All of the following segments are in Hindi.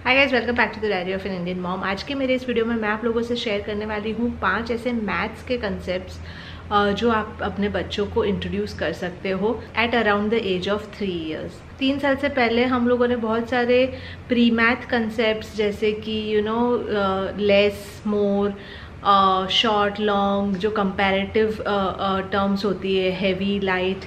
Hi guys, welcome back to the diary of an Indian mom. आज के मेरे इस वीडियो में मैं आप लोगों से शेयर करने वाली हूँ 5 ऐसे मैथ्स के कंसेप्ट्स जो आप अपने बच्चों को इंट्रोड्यूस कर सकते हो at around the age of 3 years. 3 साल से पहले हम लोगों ने बहुत सारे प्री मैथ कंसेप्ट्स जैसे कि लेस, मोर, शॉर्ट, लॉन्ग, जो कंपैरेटिव टर्म्स होती है, हैवी, लाइट,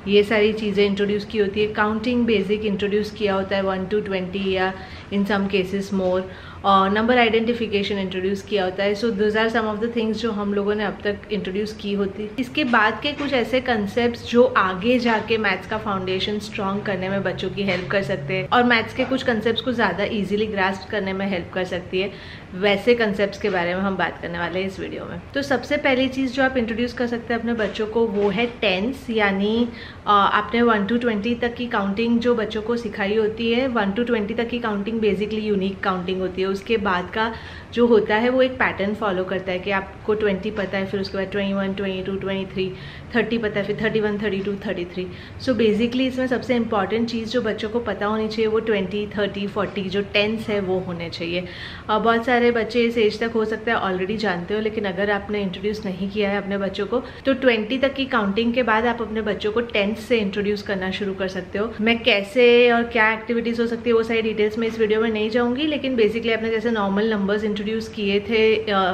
ये सारी चीज़ें इंट्रोड्यूस की होती है। काउंटिंग बेसिक इंट्रोड्यूस किया होता है 1 to 20 या in some cases more. Number identification introduce किया होता है। So those are some of the things जो हम लोगों ने अब तक इंट्रोड्यूस की होती। इसके बाद के कुछ ऐसे कंसेप्ट्स जो आगे जाके मैथ्स का फाउंडेशन स्ट्रॉन्ग करने में बच्चों की हेल्प कर सकते हैं और मैथ्स के कुछ कंसेप्ट्स को ज़्यादा ईजिली ग्रास्प करने में हेल्प कर सकती है, वैसे कंसेप्ट्स के बारे में हम बात करने वाले हैं इस वीडियो में। तो सबसे पहली चीज़ जो आप इंट्रोड्यूस कर सकते हैं अपने बच्चों को वो है टेंस, यानी आपने 1 to 20 तक की काउंटिंग जो बच्चों को सिखाई होती है। 1 to 20 तक की काउंटिंग बेसिकली यूनिक काउंटिंग होती है। उसके बाद का जो होता है वो एक पैटर्न फॉलो करता है कि आपको 20 पता है, फिर उसके बाद 21, 22, 23, 30 पता है, फिर 31, 32, 33। सो बेसिकली इसमें सबसे इंपॉर्टेंट चीज़ जो बच्चों को पता होनी चाहिए वो 20, 30, 40 जो टेंस है वो होने चाहिए। बहुत सारे बच्चे इस एज तक हो सकता है ऑलरेडी जानते हो, लेकिन अगर आपने इंट्रोड्यूस नहीं किया है अपने बच्चों को तो 20 तक की काउंटिंग के बाद आप अपने बच्चों को टेंस से इंट्रोड्यूस करना शुरू कर सकते हो। मैं कैसे और क्या एक्टिविटीज़ हो सकती है वो सारी डिटेल्स में इस वीडियो में नहीं जाऊँगी, लेकिन बेसिकली आपने जैसे नॉर्मल नंबर्स इंट्रोड्यूस किए थे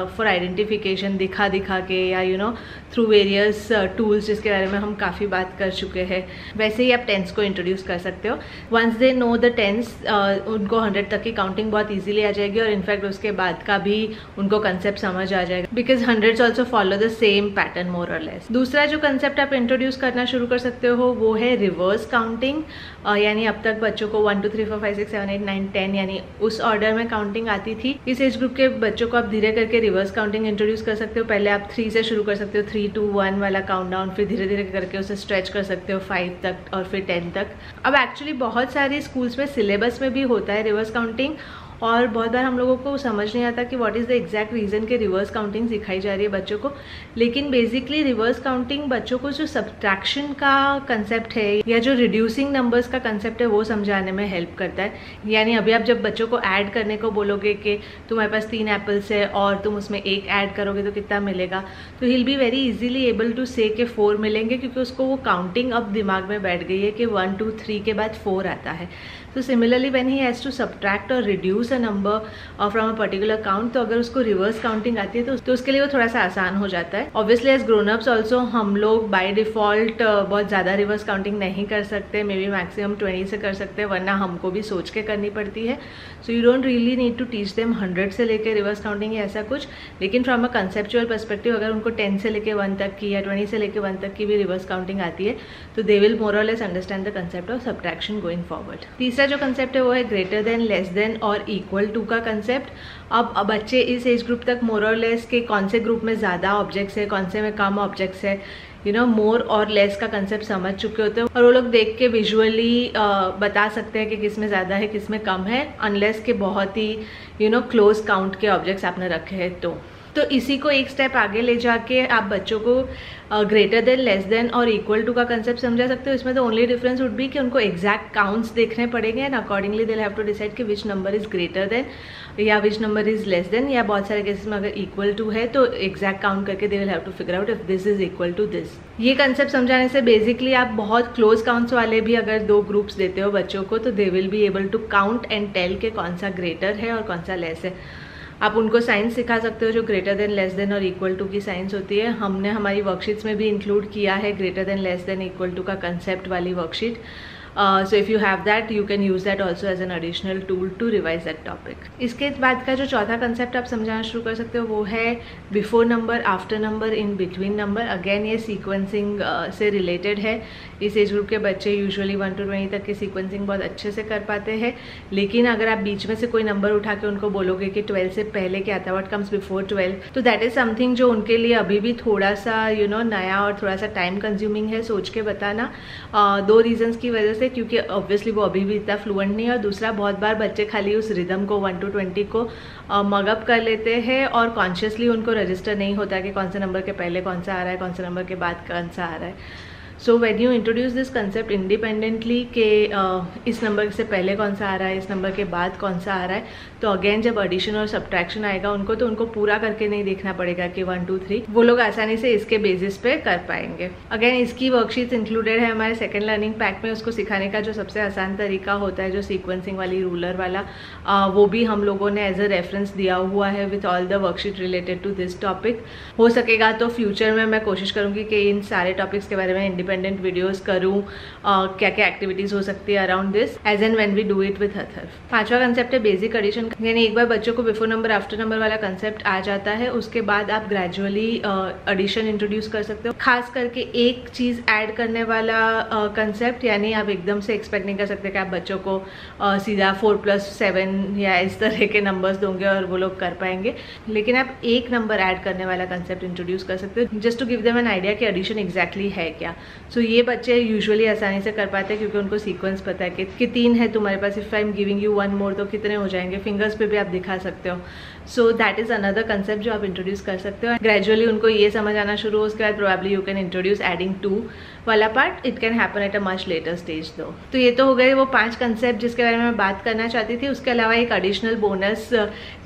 फॉर आइडेंटिफिकेशन दिखा के या थ्रू वेरियस टूल्स जिसके बारे में हम काफ़ी बात कर चुके हैं, वैसे ही आप टेंस को इंट्रोड्यूस कर सकते हो। Once they know the tens उनको 100 तक की काउंटिंग बहुत ईजिली आ जाएगी और इनफैक्ट उसके बाद का भी उनको कंसेप्ट समझ आ जाएगा, because hundreds also follow the same pattern more और लेस। दूसरा जो कंसेप्ट आप इंट्रोड्यूस करना शुरू कर सकते हो वो है रिवर्स काउंटिंग, यानी अब तक बच्चों को 1 2 3 4 5 6 7 8 9 10 यानी उस ऑर्डर में काउंटिंग आती थी। इस एज ग्रुप के बच्चों को आप धीरे करके रिवर्स काउंटिंग इंट्रोड्यूस कर सकते हो। पहले आप 3 से शुरू कर सकते हो, 3 2 1 वाला काउंट डाउन, फिर धीरे धीरे करके उसे स्ट्रेच कर सकते हो 5 तक और फिर 10 तक। अब एक्चुअली बहुत सारी स्कूल्स में सिलेबस में भी होता है रिवर्स काउंटिंग, और बहुत बार हम लोगों को समझ नहीं आता कि what is the exact reason कि रिवर्स काउंटिंग सिखाई जा रही है बच्चों को। लेकिन बेसिकली रिवर्स काउंटिंग बच्चों को जो सब्ट्रैक्शन का कंसेप्ट है या जो रिड्यूसिंग नंबर्स का कंसेप्ट है वो समझाने में हेल्प करता है। यानी अभी आप जब बच्चों को ऐड करने को बोलोगे कि तुम्हारे पास 3 एप्पल्स है और तुम उसमें 1 ऐड करोगे तो कितना मिलेगा, तो he will be very easily able to say कि 4 मिलेंगे, क्योंकि उसको वो काउंटिंग अब दिमाग में बैठ गई है कि 1 2 3 के बाद 4 आता है। तो similarly when he has to subtract और reduce a number from a particular count, तो अगर उसको रिवर्स काउंटिंग आती है तो उसके लिए वो थोड़ा सा आसान हो जाता है। Obviously as grown ups also हम लोग बाय डिफॉल्ट बहुत ज़्यादा रिवर्स काउंटिंग नहीं कर सकते, मे बी मैक्सिमम 20 से कर सकते हैं, वरना हमको भी सोच के करनी पड़ती है। So you don't really need to teach them 100 से लेकर रिवर्स काउंटिंग या ऐसा कुछ, लेकिन फ्रॉम अ कंसेप्चुअल पर्सपेक्टिव अगर उनको 10 से लेकर 1 तक की या 20 से लेकर 1 तक की भी रिवर्स काउंटिंग आती है तो दे विल मोर और less understand the concept of subtraction going forward. तीसरा जो कंसेप्ट है वो है ग्रेटर देन, लेस देन और इक्वल टू का कंसेप्ट। अब बच्चे इस एज ग्रुप तक मोर और लेस के कौन से ग्रुप में ज़्यादा ऑब्जेक्ट्स है, कौन से में कम ऑब्जेक्ट्स है, मोर और लेस का कंसेप्ट समझ चुके होते हैं और वो लोग देख के विजुअली बता सकते हैं कि किस में ज़्यादा है किस में कम है, अनलेस के बहुत ही क्लोज काउंट के ऑब्जेक्ट्स आपने रखे हैं तो इसी को एक स्टेप आगे ले जाके आप बच्चों को ग्रेटर देन, लेस देन और इक्वल टू का कंसेप्ट समझा सकते हो। इसमें तो ओनली डिफरेंस वुड बी कि उनको एग्जैक्ट काउंट्स देखने पड़ेंगे and accordingly they have to decide कि which number is greater than या which number is less than, या बहुत सारे केसेस में अगर इक्वल टू है तो एग्जैक्ट काउंट करके they will have to figure out if this is equal to this. ये कंसेप्ट समझाने से बेसिकली आप बहुत क्लोज काउंट्स वाले भी अगर 2 ग्रुप्स देते हो बच्चों को तो they will be able to count and tell के कौन सा ग्रेटर है और कौन सा लेस है। आप उनको साइंस सिखा सकते हो जो ग्रेटर देन, लेस देन और इक्वल टू की साइंस होती है। हमने हमारी वर्कशीट्स में भी इंक्लूड किया है greater than, less than, equal to का कंसेप्ट वाली worksheet. So if you have that, you can use that also as an additional tool to revise that topic. इसके बाद का जो चौथा कंसेप्ट आप समझाना शुरू कर सकते हो वो है before number, after number, in between number. Again ये सीक्वेंसिंग से रिलेटेड है। इस एज ग्रुप के बच्चे यूजुअली 1 to 20 तक की सीक्वेंसिंग बहुत अच्छे से कर पाते हैं, लेकिन अगर आप बीच में से कोई नंबर उठा के उनको बोलोगे कि 12 से पहले क्या आता है, व्हाट कम्स बिफोर 12, तो दैट इज समथिंग जो उनके लिए अभी भी थोड़ा सा नया और थोड़ा सा टाइम कंज्यूमिंग है सोच के बताना। 2 रीजन्स की वजह से, क्योंकि ऑब्वियसली वो अभी भी इतना फ्लुएंट नहीं है, और दूसरा बहुत बार बच्चे खाली उस रिदम को 1 to 20 को मगअप कर लेते हैं और कॉन्शियसली उनको रजिस्टर नहीं होता कि कौन से नंबर के पहले कौन सा आ रहा है, कौन से नंबर के बाद कौन सा आ रहा है। So when you introduce this concept independently कि इस नंबर से पहले कौन सा आ रहा है, इस नंबर के बाद कौन सा आ रहा है, तो अगेन जब एडिशन और सब्ट्रैक्शन आएगा उनको, तो उनको पूरा करके नहीं देखना पड़ेगा कि 1 2 3, वो लोग आसानी से इसके बेसिस पे कर पाएंगे। अगेन इसकी वर्कशीट्स इंक्लूडेड है हमारे सेकेंड लर्निंग पैक में। उसको सिखाने का जो सबसे आसान तरीका होता है, जो सीक्वेंसिंग वाली रूलर वाला, वो भी हम लोगों ने एज अ रेफरेंस दिया हुआ है with all the worksheet related to this topic. हो सकेगा तो फ्यूचर में मैं कोशिश करूँगी कि इन सारे टॉपिक्स के बारे में इंडिपेंडेंट वीडियोज़ करूँ, क्या क्या एक्टिविटीज़ हो सकती है around this age and when we do it with other. पांचवा कंसेप्ट है बेसिक एडिशन, यानी एक बार बच्चों को बिफोर नंबर आफ्टर नंबर वाला कंसेप्ट आ जाता है, उसके बाद आप ग्रेजुअली एडिशन इंट्रोड्यूस कर सकते हो। खास करके एक चीज़ ऐड करने वाला कंसेप्ट, यानी आप एकदम से एक्सपेक्ट नहीं कर सकते कि आप बच्चों को सीधा 4+7 या इस तरह के नंबर्स दोगे और वो लोग कर पाएंगे, लेकिन आप एक नंबर ऐड करने वाला कंसेप्ट इंट्रोड्यूस कर सकते हो, just to give them an idea कि एडिशन एग्जैक्टली है क्या। सो ये बच्चे यूजुअली आसानी से कर पाते हैं क्योंकि उनको सीक्वेंस पता है कि 3 है तुम्हारे पास, if I am giving you 1 more तो कितने हो जाएंगे, फिंगर्स पे भी आप दिखा सकते हो। So that is another concept जो आप इंट्रोड्यूस कर सकते हो। ग्रेजुअली उनको ये समझ आना शुरू हो, उसके बाद probably you can introduce adding 2 वाला part. It can happen at a much later stage दो। तो ये तो हो गए वो 5 कंसेप्ट जिसके बारे में मैं बात करना चाहती थी। उसके अलावा एक एडिशनल बोनस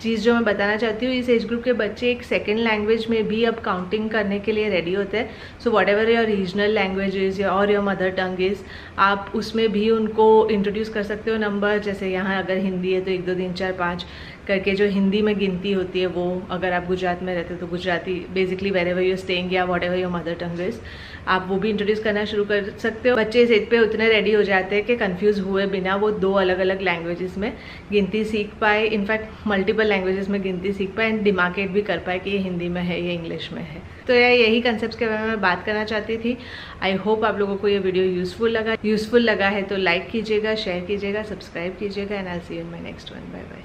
चीज़ जो मैं बताना चाहती हूँ, इस एज ग्रुप के बच्चे एक सेकेंड लैंग्वेज में भी अब काउंटिंग करने के लिए रेडी होते हैं। So what ever your regional language is और योर मदर टंग इज, आप उसमें भी उनको इंट्रोड्यूस कर सकते हो नंबर। जैसे यहाँ अगर हिंदी है तो 1 2 3 4 5 करके जो हिंदी में गिनती होती है वो, अगर आप गुजरात में रहते हो तो Gujarati, basically wherever you staying या whatever your mother tongue is, आप वो भी इंट्रोड्यूस करना शुरू कर सकते हो। बच्चे इस एज पे उतने रेडी हो जाते हैं कि कंफ्यूज हुए बिना वो 2 अलग अलग लैंग्वेजेस में गिनती सीख पाए, इनफैक्ट मल्टीपल लैंग्वेजेस में गिनती सीख पाए एंड डिमार्केट भी कर पाए कि ये हिंदी में है, ये इंग्लिश में है। तो यही कंसेप्ट के बारे में मैं बात करना चाहती थी। आई होप आप लोगों को ये वीडियो यूजफुल लगा है तो लाइक कीजिएगा, शेयर कीजिएगा, सब्सक्राइब कीजिएगा and I will see you in my next one. Bye bye.